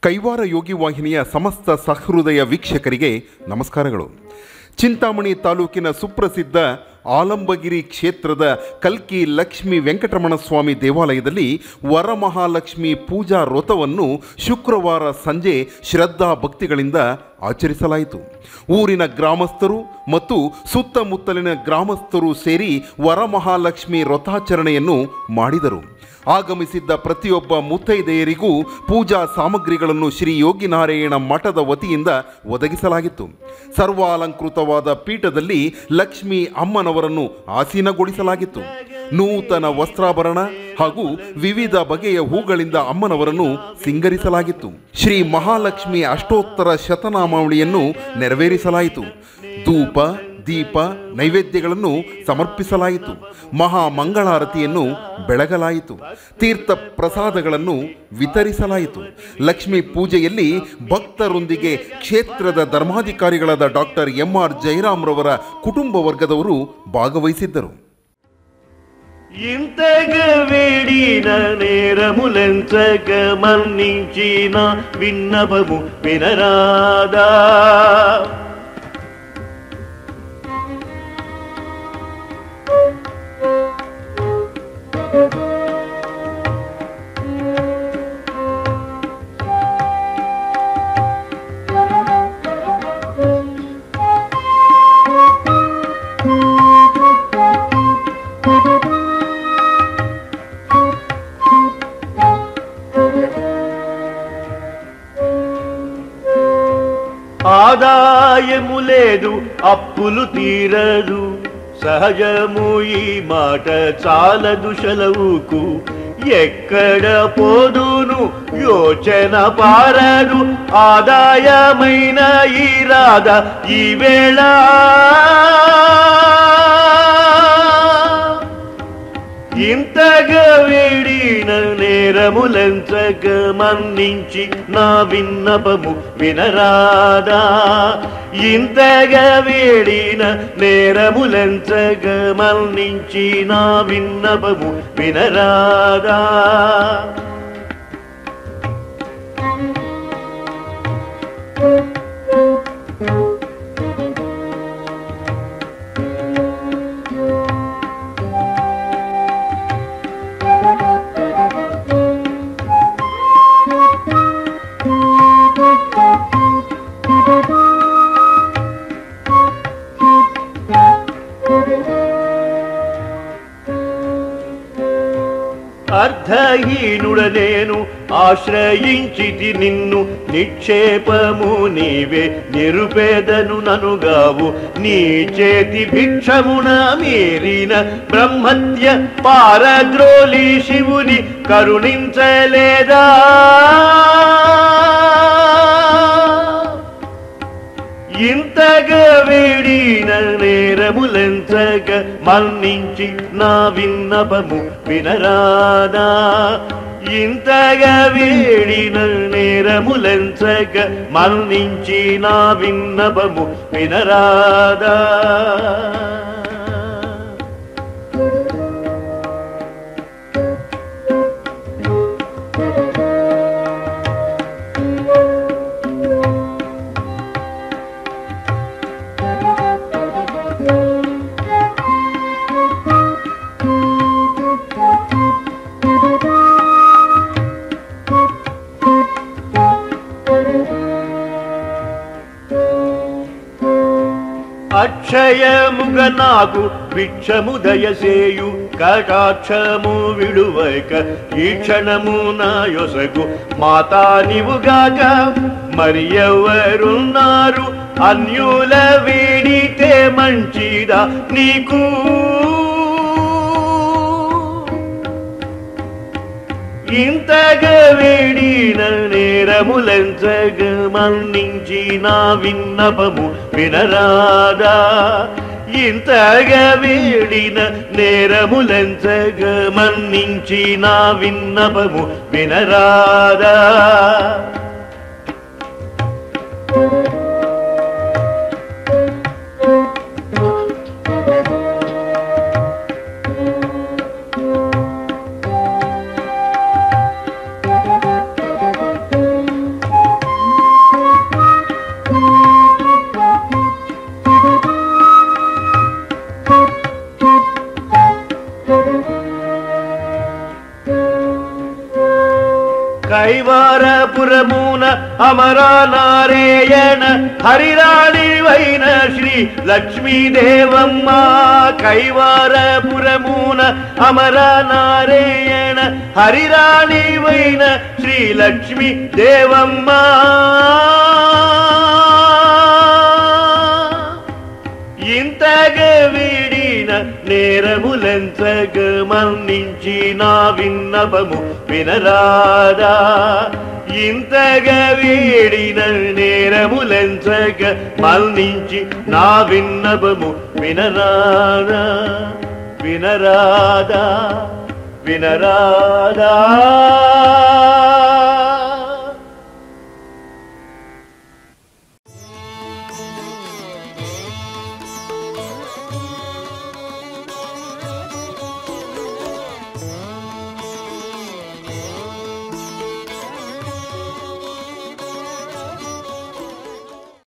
ಕೈವಾರ ಯೋಗಿ ವಾಹಿನಿಯ ಸಮಸ್ತ ಸಹೃದಯ ವೀಕ್ಷಕರಿಗೆ ನಮಸ್ಕಾರಗಳು. ಚಿಂತಾಮಣಿ ತಾಲೂಕಿನ ಸುಪ್ರಸಿದ್ಧ ಆಲಂಬಗಿರಿ ಕ್ಷೇತ್ರದ ಕಲ್ಕಿ ಲಕ್ಷ್ಮೀ ವೆಂಕಟರಮಣ ಸ್ವಾಮಿ ದೇವಾಲಯದಲ್ಲಿ ವರಮಹಾಲಕ್ಷ್ಮಿ ಪೂಜಾ ವ್ರತವನ್ನು ಶುಕ್ರವಾರ ಸಂಜೆ ಶ್ರದ್ಧಾ ಭಕ್ತಿಗಳಿಂದ ಆಚರಿಸಲಾಯಿತು. ಊರಿನ ಗ್ರಾಮಸ್ಥರು ಮತ್ತು ಸುತ್ತಮುತ್ತಲಿನ ಗ್ರಾಮಸ್ಥರು ಸೇರಿ ವರಮಹಾಲಕ್ಷ್ಮಿ ವ್ರತಾಚರಣೆಯನ್ನು ಮಾಡಿದರು. ಆಗಮಿಸಿದ್ದ ಪ್ರತಿಯೊಬ್ಬ ಮುತ್ತೈದೆಯರಿಗೂ ಪೂಜಾ ಸಾಮಗ್ರಿಗಳನ್ನು ಶ್ರೀ ಯೋಗಿನಾರಾಯಣ ಮಠದ ವತಿಯಿಂದ ಒದಗಿಸಲಾಗಿತ್ತು. ಸರ್ವಾಲಂಕೃತವಾದ ಪೀಠದಲ್ಲಿ ಲಕ್ಷ್ಮೀ ಅಮ್ಮನವರನ್ನು ಆಸೀನಗೊಳಿಸಲಾಗಿತ್ತು. ನೂತನ ವಸ್ತ್ರಾಭರಣ ಹಾಗೂ ವಿವಿಧ ಬಗೆಯ ಹೂಗಳಿಂದ ಅಮ್ಮನವರನ್ನು ಸಿಂಗರಿಸಲಾಗಿತ್ತು. ಶ್ರೀ ಮಹಾಲಕ್ಷ್ಮಿ ಅಷ್ಟೋತ್ತರ ಶತನಾಮಾವಳಿಯನ್ನು ನೆರವೇರಿಸಲಾಯಿತು. ಧೂಪ ದೀಪ ನೈವೇದ್ಯಗಳನ್ನು ಸಮರ್ಪಿಸಲಾಯಿತು. ಮಹಾಮಂಗಳಾರತಿಯನ್ನು ಬೆಳಗಲಾಯಿತು. ತೀರ್ಥ ಪ್ರಸಾದಗಳನ್ನು ವಿತರಿಸಲಾಯಿತು. ಲಕ್ಷ್ಮೀ ಪೂಜೆಯಲ್ಲಿ ಭಕ್ತರೊಂದಿಗೆ ಕ್ಷೇತ್ರದ ಧರ್ಮಾಧಿಕಾರಿಗಳಾದ ಡಾಕ್ಟರ್ MR ಜಯರಾಮ್ರವರ ಕುಟುಂಬ ವರ್ಗದವರು ಭಾಗವಹಿಸಿದ್ದರು. ఇంతగా వేడిన నేరములెంచగ మన్నించిన విన్నపము వినరాదా? ఆదాయము లేదు, అప్పులు తీరదు, సహజము ఈ మాట చాలదు సెలవుకు. ఎక్కడ పోదును యోచన పారదు, ఆదాయమైన ఈ రాధ ఈ వేళ. ఇంతగా వేడిన నేరములెంచగ మన్నించి నా విన్నపము వినరాదా? ఇంతగా వేడిన నేరములెంచగ మన్నించి నా విన్నపము వినరాదా? అర్ధహీనుడ నేను ఆశ్రయించితి నిన్ను, నిక్షేపము నీవే, నిరుపేదను ననుగావు. నీ చేతి భిక్షమున మీరిన బ్రహ్మత్య పారద్రోలి శివుని కరుణించలేదా? ఇంతగా వేడిన నేరములెంచగ మన్నించి నా విన్నపము వినరాదా? ఇంతగా వేడిన నేరములెంచగ మన్నించి నా విన్నపము వినరాదా? అక్షయముగ నాకు భిక్షము దయసేయు, కటాక్షము విడువక ఈ క్షణము నా యొసగు. మాతా నీవుగాక మరి ఎవరున్నారు? అన్యుల వేడితే మంచిదా నీకు? ఇంతగా వేడిన నేరములెంచగ మన్నించి నా విన్నపము వినరాదా? ఇంతగా వేడిన నేరములెంచగ మన్నించి నా విన్నపము వినరాదా? కైవారపురమున అమరానారాయణ హరిరాణివైన శ్రీ లక్ష్మీదేవమ్మ కైవారపురమున అమరానారాయణ హరిరాణివైన శ్రీ లక్ష్మీ దేవమ్మ ఇంతగా వీడిన నేరములెంచగ మన్నించి నా విన్నపము వినరాదా ఇంతగా వీడిన నేరములెంచగ మన్నించి నా విన్నపము వినరాదా వినరాదా వినరాదా